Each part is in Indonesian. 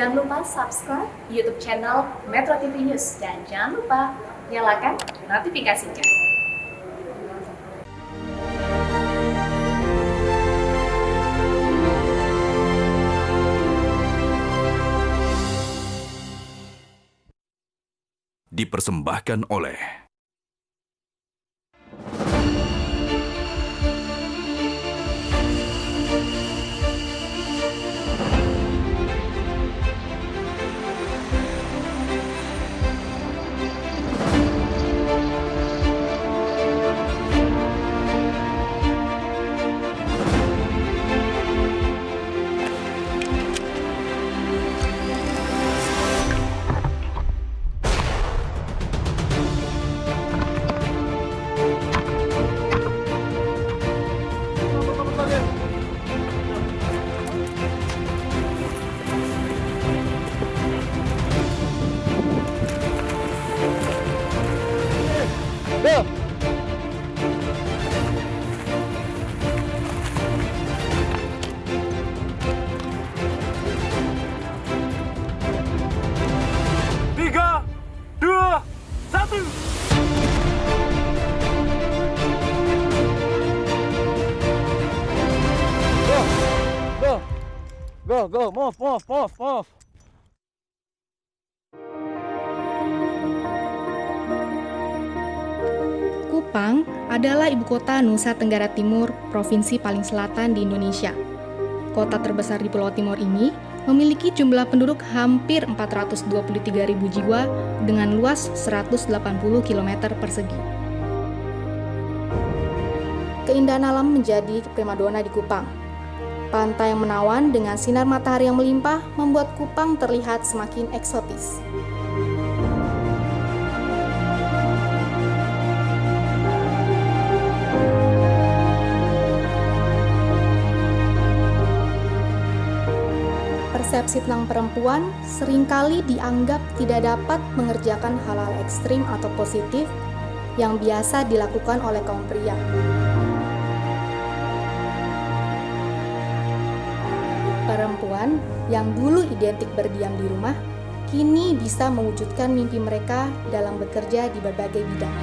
Jangan lupa subscribe YouTube channel Metro TV News dan jangan lupa nyalakan notifikasinya. Dipersembahkan oleh Go, move. Kupang adalah ibu kota Nusa Tenggara Timur, provinsi paling selatan di Indonesia. Kota terbesar di Pulau Timur ini memiliki jumlah penduduk hampir 423.000 jiwa dengan luas 180 km persegi. Keindahan alam menjadi primadona di Kupang. Pantai yang menawan dengan sinar matahari yang melimpah membuat Kupang terlihat semakin eksotis. Persepsi tentang perempuan seringkali dianggap tidak dapat mengerjakan hal-hal ekstrim atau positif yang biasa dilakukan oleh kaum pria. Perempuan yang dulu identik berdiam di rumah, kini bisa mewujudkan mimpi mereka dalam bekerja di berbagai bidang.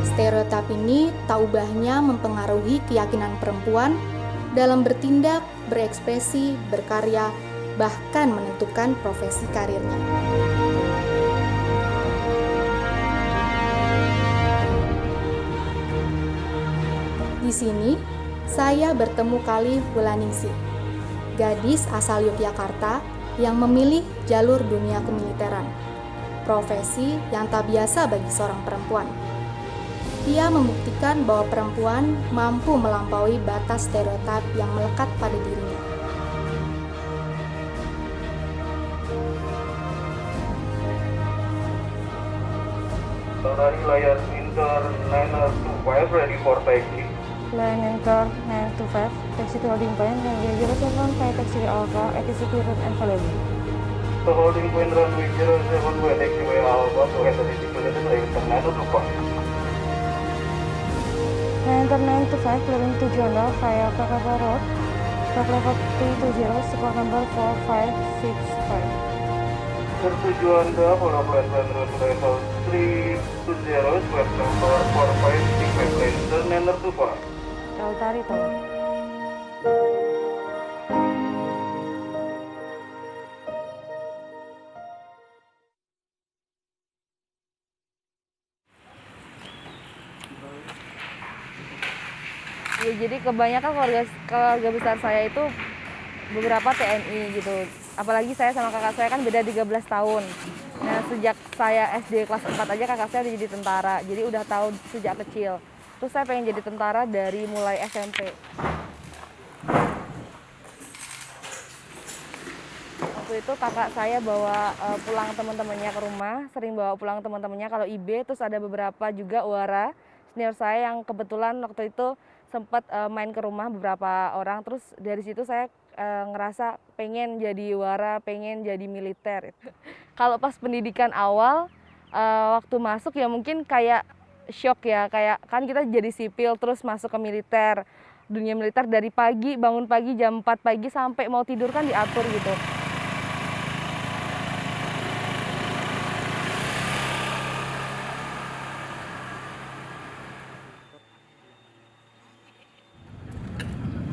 Stereotip ini tak ubahnya mempengaruhi keyakinan perempuan dalam bertindak, berekspresi, berkarya, bahkan menentukan profesi karirnya. Di sini, saya bertemu kali Wulaningsih, gadis asal Yogyakarta yang memilih jalur dunia kemiliteran, profesi yang tak biasa bagi seorang perempuan. Dia membuktikan bahwa perempuan mampu melampaui batas stereotip yang melekat pada dirinya. Dari layar Inter 925 ready for taxi. Line Inter 925, taxi to holding point, runway 07, flight taxi Alpha, ATC clearance and available. The holding point runway 07 taxi by Alpha to ATC clearance layar Inter 925. Line Inter 925, clearing to Jonda via Krakatau Road, track level 320, support number 4565. Tertuju Anda, para pelanggan level 320, flight number 4565, layar Inter 925. Altari tolong. Ya, jadi kebanyakan keluarga besar saya itu beberapa TNI gitu. Apalagi saya sama kakak saya kan beda 13 tahun. Nah, sejak saya SD kelas 4 aja kakak saya udah jadi tentara. Jadi udah tahu sejak kecil. Terus saya pengen jadi tentara dari mulai SMP. Waktu itu kakak saya bawa pulang teman-temannya ke rumah, sering bawa pulang teman-temannya kalau IB, terus ada beberapa juga UARA, senior saya yang kebetulan waktu itu sempat main ke rumah beberapa orang, terus dari situ saya ngerasa pengen jadi UARA, pengen jadi militer. Kalau pas pendidikan awal, waktu masuk ya mungkin kayak shock ya, kayak kan kita jadi sipil terus masuk ke militer, dunia militer dari pagi, bangun pagi jam 4 pagi sampai mau tidur kan diatur gitu.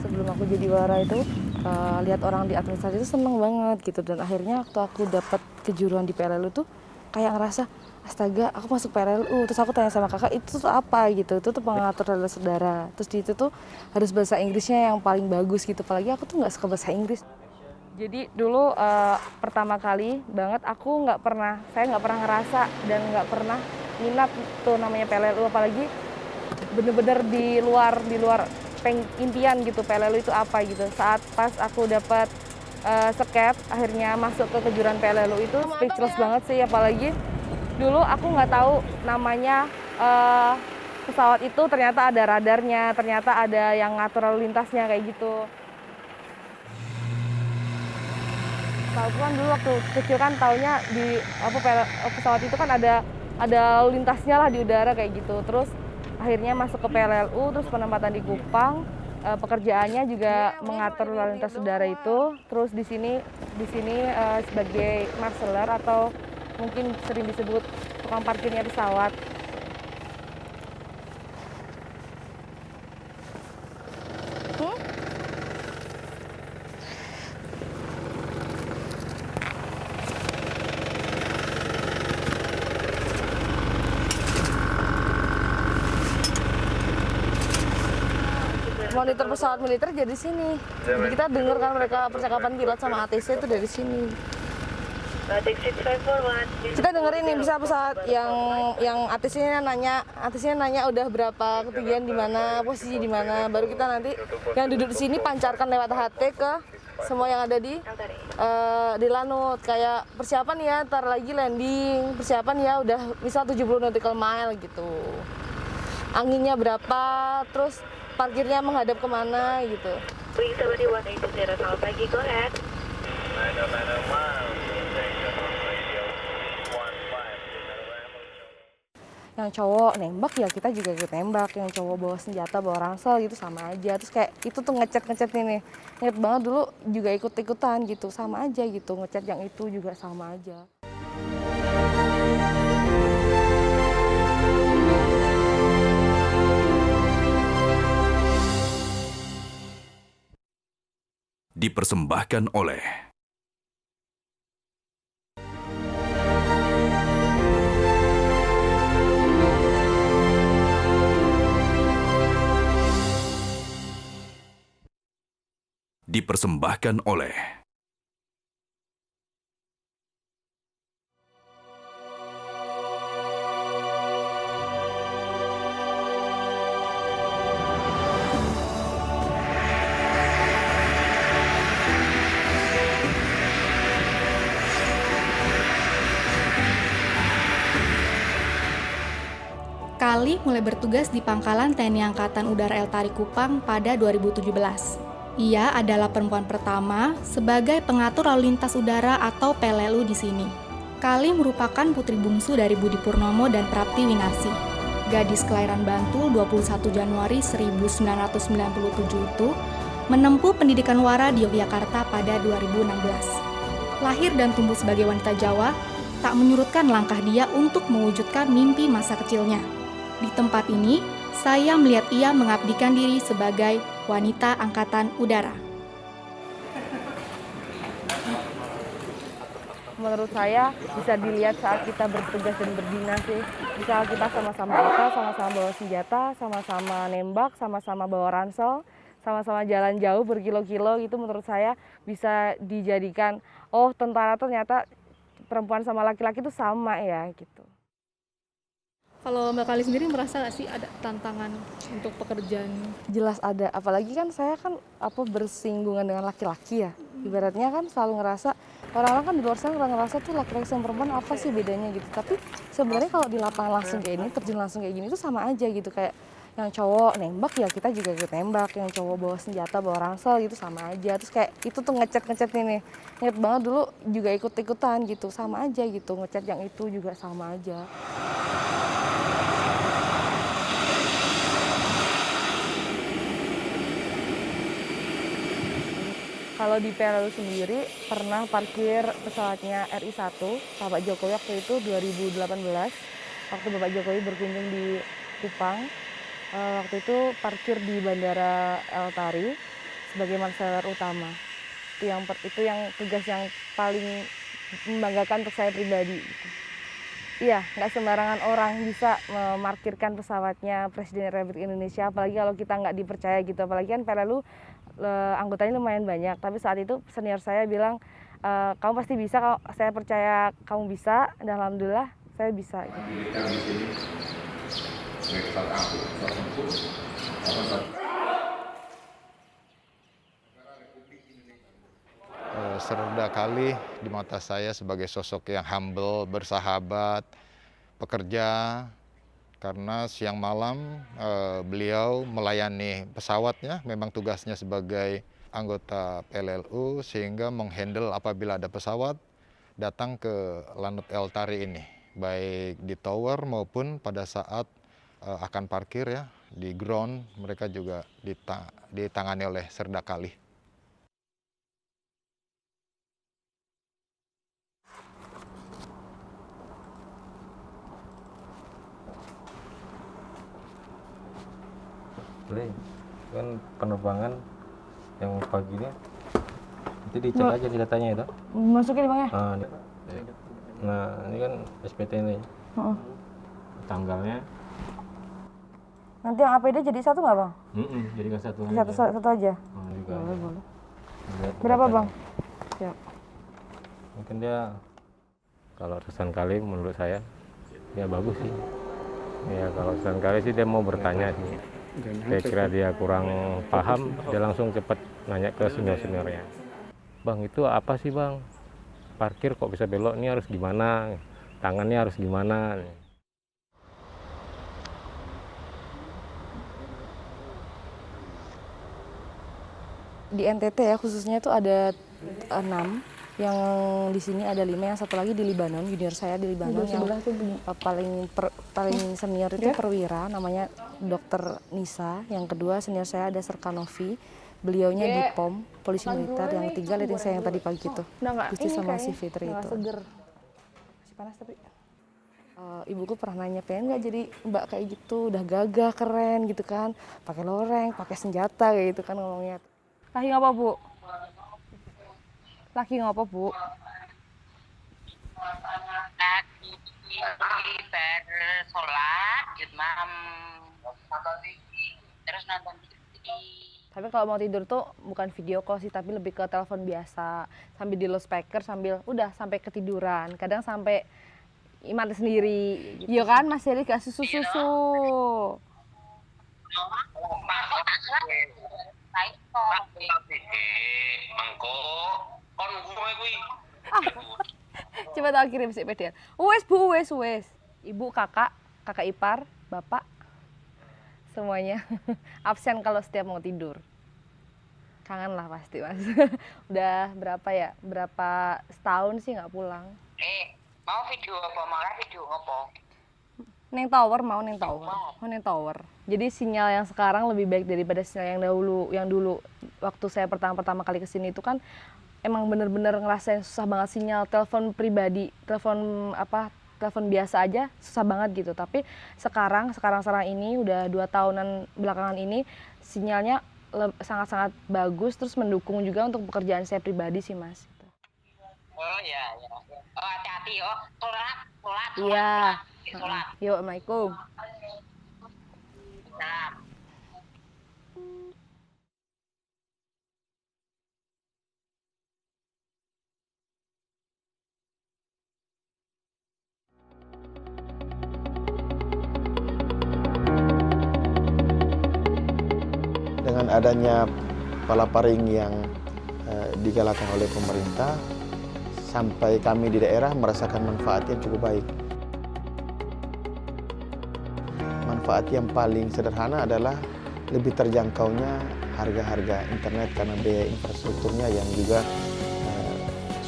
Sebelum aku jadi wara itu lihat orang di administrasi itu seneng banget gitu, dan akhirnya waktu aku dapat kejuruan di PLLU tuh kayak ngerasa astaga aku masuk PLLU, terus aku tanya sama kakak itu tuh apa gitu, itu tuh pengatur rela saudara, terus di itu tuh harus bahasa Inggrisnya yang paling bagus gitu, apalagi aku tuh nggak suka bahasa Inggris. Jadi dulu pertama kali banget saya nggak pernah ngerasa dan nggak pernah minat tuh namanya PLLU, apalagi bener-bener di luar impian gitu PLLU itu apa gitu. Saat pas aku dapat skep akhirnya masuk ke kejuruan PLLU itu speechless banget sih, apalagi dulu aku nggak tahu namanya pesawat itu ternyata ada radarnya, ternyata ada yang ngatur lalu lintasnya kayak gitu. Aku kan dulu waktu kecil kan taunya di pesawat itu kan ada lalu lintasnya lah di udara kayak gitu. Terus akhirnya masuk ke PLLU, terus penempatan di Kupang, pekerjaannya juga mengatur lalu lintas udara itu. Terus di sini sebagai marshaller atau mungkin sering disebut tukang parkirnya pesawat. Monitor pesawat militer jadi sini. Jadi kita dengar kan mereka percakapan pilot sama ATC itu dari sini. Kita dengerin nih bisa pesawat yang ATC-nya nanya udah berapa ketinggian di mana, posisi di mana, baru kita nanti yang duduk di sini pancarkan lewat HT ke semua yang ada di lanut, kayak persiapan ya, ntar lagi landing, persiapan ya udah misal 70 nautical mile gitu. Anginnya berapa, terus parkirnya menghadap kemana gitu. Wing 7180, selamat pagi, go ahead. Yang cowok nembak ya kita juga ikut nembak, yang cowok bawa senjata, bawa ransel gitu sama aja. Terus kayak itu tuh ngechat ini. Ingat banget dulu juga ikut-ikutan gitu, sama aja gitu. Ngechat yang itu juga sama aja. Dipersembahkan oleh Kali mulai bertugas di Pangkalan TNI Angkatan Udara El Tari Kupang pada 2017. Ia adalah perempuan pertama sebagai pengatur lalu lintas udara atau PLLU di sini. Kali merupakan putri bungsu dari Budi Purnomo dan Prapti Winarsi. Gadis kelahiran Bantul 21 Januari 1997 itu menempuh pendidikan wara di Yogyakarta pada 2016. Lahir dan tumbuh sebagai wanita Jawa, tak menyurutkan langkah dia untuk mewujudkan mimpi masa kecilnya. Di tempat ini, saya melihat ia mengabdikan diri sebagai wanita angkatan udara. Menurut saya bisa dilihat saat kita bertugas dan berdinas sih. Misal kita sama-sama sama-sama bawa senjata, sama-sama nembak, sama-sama bawa ransel, sama-sama jalan jauh berkilo-kilo gitu, menurut saya bisa dijadikan, oh tentara ternyata perempuan sama laki-laki itu sama ya gitu. Kalau Mbak Kali sendiri merasa nggak sih ada tantangan untuk pekerjaan? Jelas ada, apalagi kan saya kan bersinggungan dengan laki-laki ya. Ibaratnya kan selalu ngerasa, orang-orang kan di luar sana ngerasa tuh laki-laki sama perempuan apa sih bedanya gitu. Tapi sebenarnya kalau di lapangan langsung kayak ini, terjun langsung kayak gini itu sama aja gitu. Kayak yang cowok nembak ya kita juga ikut nembak, yang cowok bawa senjata, bawa ransel gitu sama aja. Terus kayak itu tuh ngechat ini. Ingat banget dulu juga ikut-ikutan gitu, sama aja gitu. Ngechat yang itu juga sama aja. Kalau di PLLU sendiri pernah parkir pesawatnya RI1 Bapak Jokowi waktu itu 2018 waktu Bapak Jokowi berkunjung di Kupang. Waktu itu parkir di Bandara El Tari sebagai marseler utama. Itu yang tugas yang paling membanggakan untuk saya pribadi. Iya, nggak sembarangan orang bisa memarkirkan pesawatnya Presiden Republik Indonesia, apalagi kalau kita nggak dipercaya gitu. Apalagi kan PLLU anggotanya lumayan banyak, tapi saat itu senior saya bilang, kamu pasti bisa, saya percaya kamu bisa, dan alhamdulillah saya bisa. Gitu. Serda Kali di mata saya sebagai sosok yang humble, bersahabat, pekerja, karena siang malam beliau melayani pesawatnya, memang tugasnya sebagai anggota PLLU, sehingga menghandle apabila ada pesawat datang ke Lanut El Tari ini, baik di tower maupun pada saat akan parkir ya, di ground, mereka juga ditangani oleh Serda Kali. Kan penerbangan yang pagi ini nanti dicek aja datanya itu. Masukin Bang ya? Nah, ini kan SPT ini. Tanggalnya. Nanti yang APD jadi satu nggak Bang? Jadikan satu. Satu aja? Juga. Boleh. Berapa Bang? Siap. Mungkin dia kalau Sersan Kali menurut saya ya bagus sih. Ya kalau Sersan Kali sih dia mau bertanya sih. Saya kira dia kurang paham, dia langsung cepat nanya ke senior-seniornya. Bang, itu apa sih Bang? Parkir kok bisa belok, ini harus gimana? Tangannya harus gimana? Di NTT ya khususnya itu ada 6, yang di sini ada 5, yang satu lagi di Libanon, junior saya di Libanon yang paling senior itu perwira, namanya Dr. Nisa, yang kedua senior saya ada Serkanovi, beliaunya di POM, polisi militer, yang ketiga leading saya yang tadi pagi itu, Gusti sama si Fitri itu. Masih panas tapi. Ibuku pernah nanya, pengen nggak jadi mbak kayak gitu, udah gagah, keren gitu kan, pakai loreng, pakai senjata kayak gitu kan ngomongnya. Laki ngapa Bu? Laki ngapa Bu? Lagi bersolat, malam terus nonton TV. Tapi kalau mau tidur tuh bukan video call sih, tapi lebih ke telepon biasa, sambil di loudspeaker sambil udah sampai ketiduran. Kadang sampai iman sendiri. Gitu. Iya kan, Mas Heri gak susu-susu. Coba tak kirim sih PDR. Wes Bu, wes. Ibu, kakak ipar, bapak, semuanya absen kalau setiap mau tidur. Kangen lah pasti Mas. Udah berapa setahun sih nggak pulang. Mau video apa? Malah video apa? Neng tower. Jadi sinyal yang sekarang lebih baik daripada sinyal yang dulu waktu saya pertama kali kesini itu kan emang bener-bener ngerasain susah banget sinyal telepon pribadi, telepon biasa aja susah banget gitu. Tapi sekarang ini udah 2 tahunan belakangan ini sinyalnya sangat-sangat bagus, terus mendukung juga untuk pekerjaan saya pribadi sih Mas. Oh ya. Oh hati-hati yo. Sholat. Iya. Sholat. Yuk, Assalamualaikum. Nah. Dengan adanya palaparing yang digalakan oleh pemerintah, sampai kami di daerah merasakan manfaatnya cukup baik. Manfaat yang paling sederhana adalah lebih terjangkaunya harga-harga internet karena biaya infrastrukturnya yang juga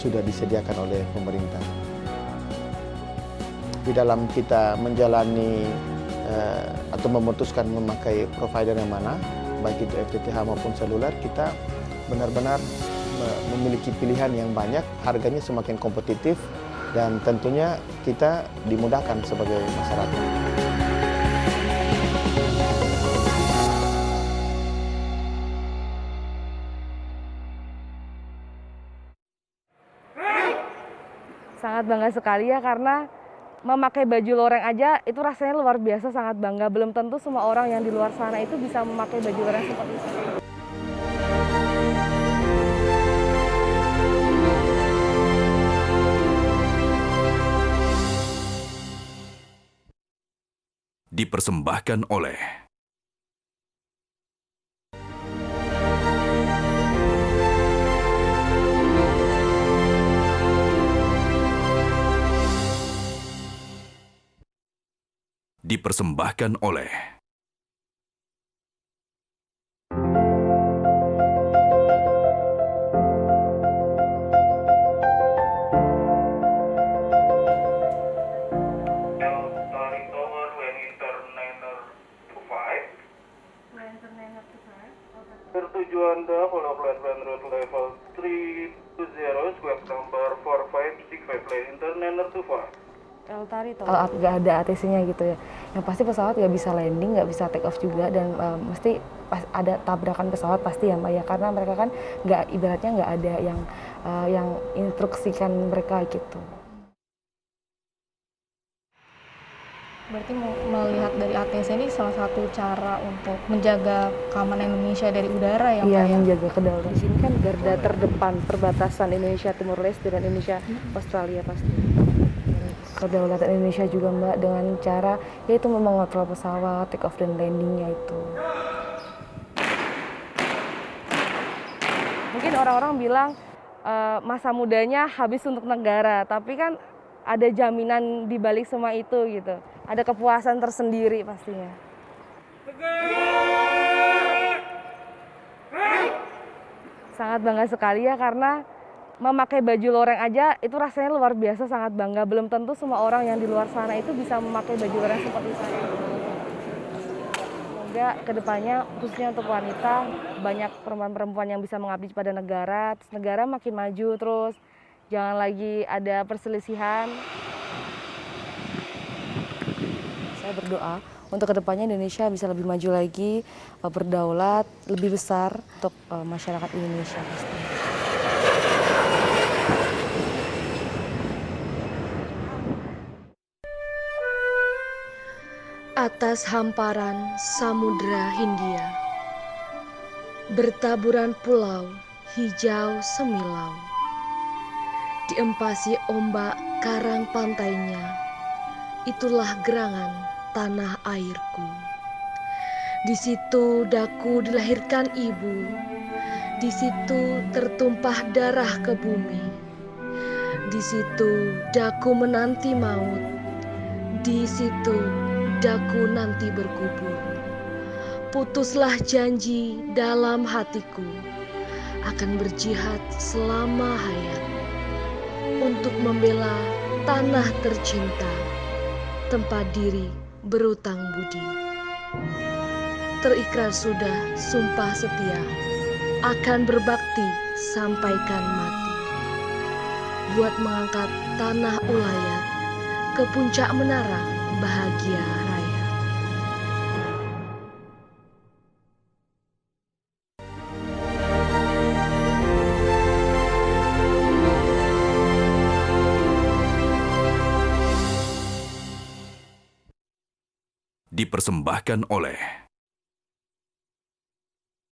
sudah disediakan oleh pemerintah. Di dalam kita menjalani atau memutuskan memakai provider yang mana, baik itu FTTH maupun seluler, kita benar-benar memiliki pilihan yang banyak, harganya semakin kompetitif, dan tentunya kita dimudahkan sebagai masyarakat. Sangat bangga sekali ya, karena memakai baju loreng aja itu rasanya luar biasa, sangat bangga. Belum tentu semua orang yang di luar sana itu bisa memakai baju loreng seperti itu. Dipersembahkan oleh Dipersembahkan oleh Bertujuan Anda follow flight plan route level 320 squawk number 4565 plane International 25. Eltari kalau nggak ada ATC-nya gitu ya, yang pasti pesawat nggak bisa landing, nggak bisa take off juga, dan mesti ada tabrakan pesawat pasti ya Mbak ya, karena mereka kan ibaratnya nggak ada yang instruksikan mereka gitu. Berarti melihat dari ATC ini salah satu cara untuk menjaga keamanan Indonesia dari udara ya Mbak? Iya, menjaga kedaulatan. Di sini kan garda terdepan perbatasan Indonesia Timur Leste dan Indonesia Australia pasti. Kedaulatan Indonesia juga Mbak, dengan cara yaitu mengontrol pesawat, take off dan landingnya itu. Mungkin orang-orang bilang masa mudanya habis untuk negara, tapi kan ada jaminan di balik semua itu gitu. Ada kepuasan tersendiri pastinya. Sangat bangga sekali ya, karena memakai baju loreng aja itu rasanya luar biasa, sangat bangga. Belum tentu semua orang yang di luar sana itu bisa memakai baju loreng seperti saya. Semoga kedepannya khususnya untuk wanita banyak perempuan-perempuan yang bisa mengabdi pada negara, terus negara makin maju, terus jangan lagi ada perselisihan. Saya berdoa untuk kedepannya Indonesia bisa lebih maju lagi, berdaulat, lebih besar untuk masyarakat Indonesia pasti. Atas hamparan Samudra Hindia, bertaburan pulau hijau semilau, diempasi ombak karang pantainya, itulah gerangan tanah airku. Di situ daku dilahirkan ibu, di situ tertumpah darah ke bumi, di situ daku menanti maut, di situ daku nanti berkubur. Putuslah janji dalam hatiku, akan berjihad selama hayat, untuk membela tanah tercinta, tempat diri berutang budi. Terikrar sudah sumpah setia, akan berbakti sampaikan mati, buat mengangkat tanah ulayat ke puncak menara bahagia raya. Dipersembahkan oleh